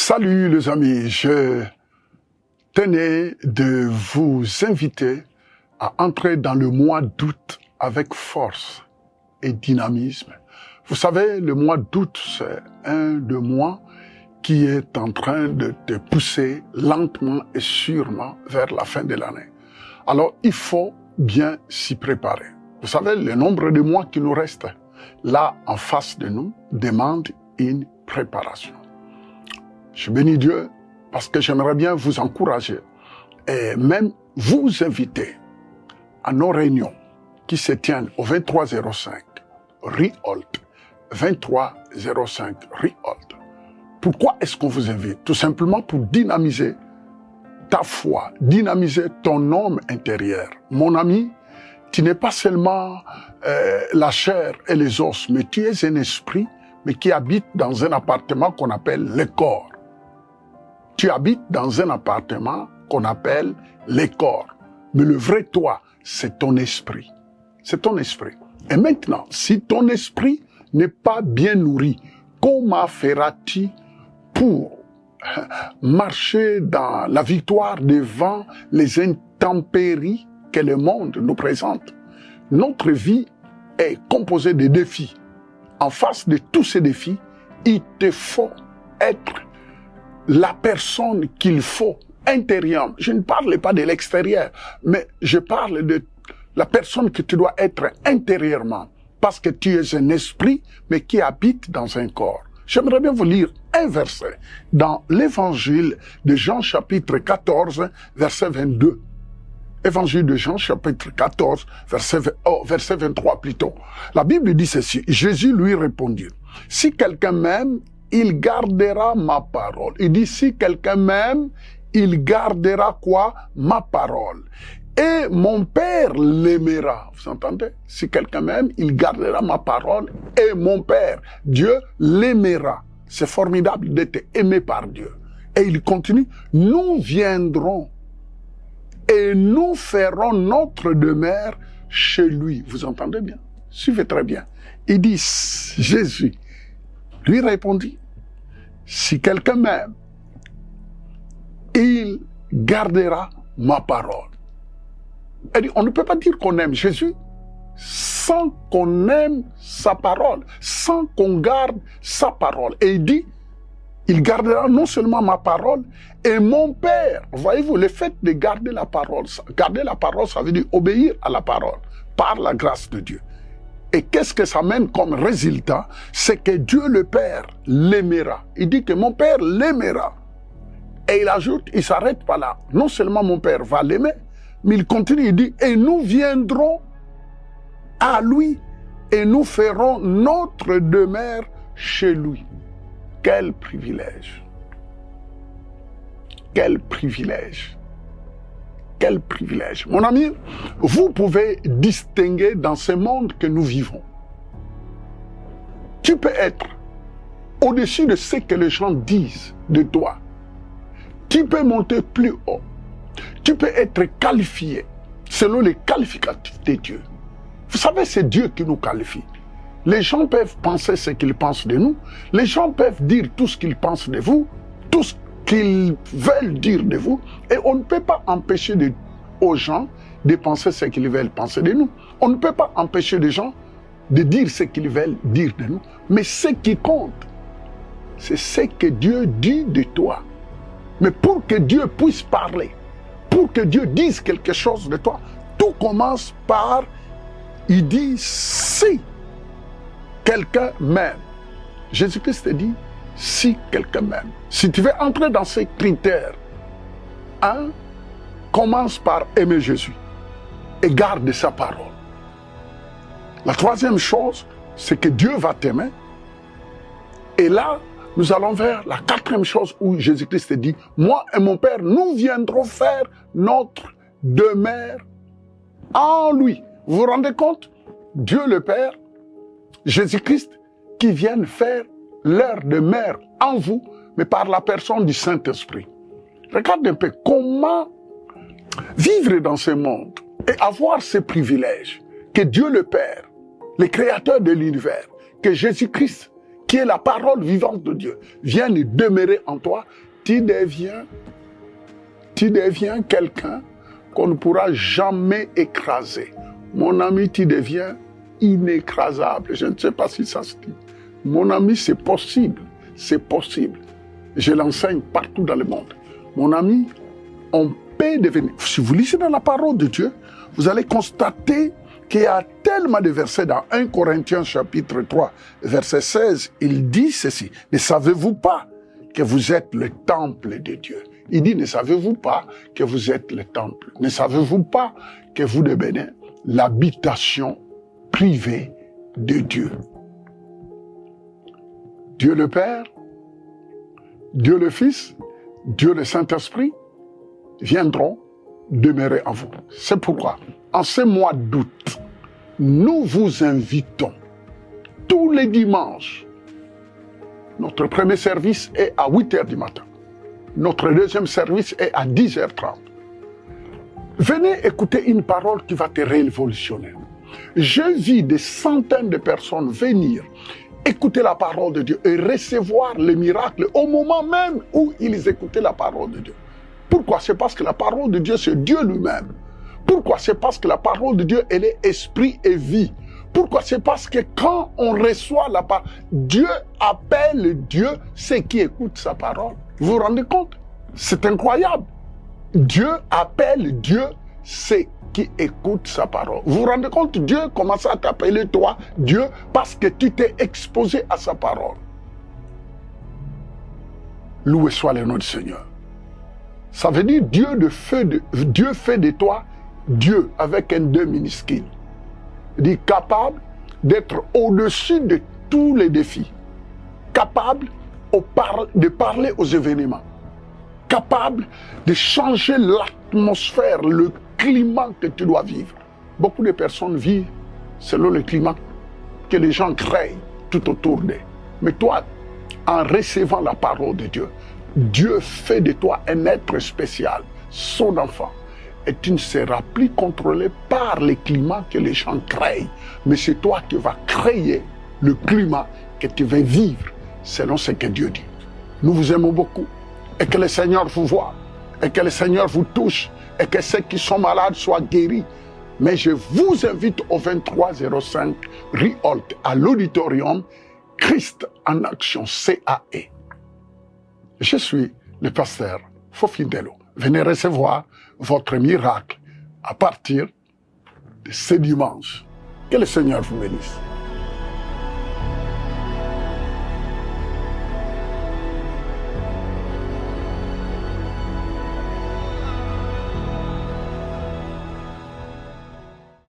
Salut les amis, je tenais de vous inviter à entrer dans le mois d'août avec force et dynamisme. Vous savez, le mois d'août, c'est un des mois qui est en train de te pousser lentement et sûrement vers la fin de l'année. Alors, il faut bien s'y préparer. Vous savez, le nombre de mois qui nous restent là en face de nous demande une préparation. Je bénis Dieu parce que j'aimerais bien vous encourager et même vous inviter à nos réunions qui se tiennent au 2305 Rue Holt. 2305 Rue Holt. Pourquoi est-ce qu'on vous invite? Tout simplement pour dynamiser ta foi, dynamiser ton homme intérieur. Mon ami, tu n'es pas seulement la chair et les os, mais tu es un esprit, mais qui habite dans un appartement qu'on appelle le corps. Tu habites dans un appartement qu'on appelle les corps. Mais le vrai toi, c'est ton esprit. C'est ton esprit. Et maintenant, si ton esprit n'est pas bien nourri, comment feras-tu pour marcher dans la victoire devant les intempéries que le monde nous présente? Notre vie est composée de défis. En face de tous ces défis, il te faut être la personne qu'il faut intérieurement. Je ne parle pas de l'extérieur, mais je parle de la personne que tu dois être intérieurement, parce que tu es un esprit, mais qui habite dans un corps. J'aimerais bien vous lire un verset dans l'évangile de Jean chapitre 14, verset 22. Évangile de Jean chapitre 14, verset 23 plutôt. La Bible dit ceci, Jésus lui répondit, « Si quelqu'un m'aime, il gardera ma parole. » Il dit, si quelqu'un m'aime, il gardera quoi? Ma parole. Et mon Père l'aimera. Vous entendez? Si quelqu'un m'aime, il gardera ma parole. Et mon Père, Dieu, l'aimera. C'est formidable d'être aimé par Dieu. Et il continue, nous viendrons et nous ferons notre demeure chez lui. Vous entendez bien? Suivez très bien. Il dit, Jésus lui répondit, si quelqu'un m'aime, il gardera ma parole. Et on ne peut pas dire qu'on aime Jésus sans qu'on aime sa parole, sans qu'on garde sa parole. Et il dit, il gardera non seulement ma parole, et mon Père. Voyez-vous, le fait de garder la parole, ça veut dire obéir à la parole, par la grâce de Dieu. Et qu'est-ce que ça mène comme résultat? C'est que Dieu le Père l'aimera. Il dit que mon Père l'aimera. Et il ajoute, il ne s'arrête pas là. Non seulement mon Père va l'aimer, mais il continue, il dit, et nous viendrons à lui et nous ferons notre demeure chez lui. Quel privilège! Quel privilège! Quel privilège! Mon ami, vous pouvez distinguer dans ce monde que nous vivons. Tu peux être au-dessus de ce que les gens disent de toi. Tu peux monter plus haut. Tu peux être qualifié selon les qualificatifs de Dieu. Vous savez, c'est Dieu qui nous qualifie. Les gens peuvent penser ce qu'ils pensent de nous. Les gens peuvent dire tout ce qu'ils pensent de vous, tout ce qu'ils veulent dire de vous. Et on ne peut pas empêcher aux gens de penser ce qu'ils veulent penser de nous. On ne peut pas empêcher les gens de dire ce qu'ils veulent dire de nous. Mais ce qui compte, c'est ce que Dieu dit de toi. Mais pour que Dieu puisse parler, pour que Dieu dise quelque chose de toi, tout commence par, il dit, si quelqu'un m'aime. Jésus-Christ dit, si quelqu'un m'aime. Si tu veux entrer dans ces critères, commence par aimer Jésus et garde sa parole. La troisième chose, c'est que Dieu va t'aimer. Et là, nous allons vers la quatrième chose où Jésus-Christ dit, moi et mon Père, nous viendrons faire notre demeure en lui. Vous vous rendez compte? Dieu le Père, Jésus-Christ, qui viennent faire leur demeure en vous, mais par la personne du Saint-Esprit. Regarde un peu comment vivre dans ce monde et avoir ces privilèges que Dieu le Père, le Créateur de l'univers, que Jésus-Christ, qui est la parole vivante de Dieu, vienne demeurer en toi, tu deviens quelqu'un qu'on ne pourra jamais écraser. Mon ami, tu deviens inécrasable. Je ne sais pas si ça se dit. Mon ami, c'est possible. C'est possible. Je l'enseigne partout dans le monde. Mon ami, on peut devenir... Si vous lisez dans la parole de Dieu, vous allez constater qu'il y a tellement de versets dans 1 Corinthiens chapitre 3, verset 16. Il dit ceci. Ne savez-vous pas que vous êtes le temple de Dieu? Il dit, ne savez-vous pas que vous êtes le temple? Ne savez-vous pas que vous devenez l'habitation privée de Dieu? Dieu le Père, Dieu le Fils, Dieu le Saint-Esprit viendront demeurer en vous. C'est pourquoi, en ce mois d'août, nous vous invitons tous les dimanches. Notre premier service est à 8 h du matin. Notre deuxième service est à 10h30. Venez écouter une parole qui va te révolutionner. Je vis des centaines de personnes venir écouter la parole de Dieu et recevoir les miracles au moment même où ils écoutaient la parole de Dieu. Pourquoi? C'est parce que la parole de Dieu, c'est Dieu lui-même. Pourquoi? C'est parce que la parole de Dieu, elle est esprit et vie. Pourquoi? C'est parce que quand on reçoit la parole, Dieu appelle Dieu ceux qui écoutent sa parole. Vous vous rendez compte? C'est incroyable. Dieu appelle Dieu ceux qui écoutent sa parole. Vous vous rendez compte? Dieu commence à t'appeler toi, Dieu, parce que tu t'es exposé à sa parole. Loué soit le nom du Seigneur. Ça veut dire Dieu fait de toi Dieu avec un deux minuscule. Il dit capable d'être au-dessus de tous les défis. Capable de parler aux événements. Capable de changer l'atmosphère, le climat que tu dois vivre. Beaucoup de personnes vivent selon le climat que les gens créent tout autour d'eux. Mais toi, en recevant la parole de Dieu, Dieu fait de toi un être spécial, son enfant. Et tu ne seras plus contrôlé par les climats que les gens créent. Mais c'est toi qui vas créer le climat que tu vas vivre selon ce que Dieu dit. Nous vous aimons beaucoup. Et que le Seigneur vous voie. Et que le Seigneur vous touche. Et que ceux qui sont malades soient guéris. Mais je vous invite au 2305 rue Holt à l'auditorium Christ en Action, CAE. Je suis le pasteur Fofindelo. Venez recevoir votre miracle à partir de ce dimanche. Que le Seigneur vous bénisse.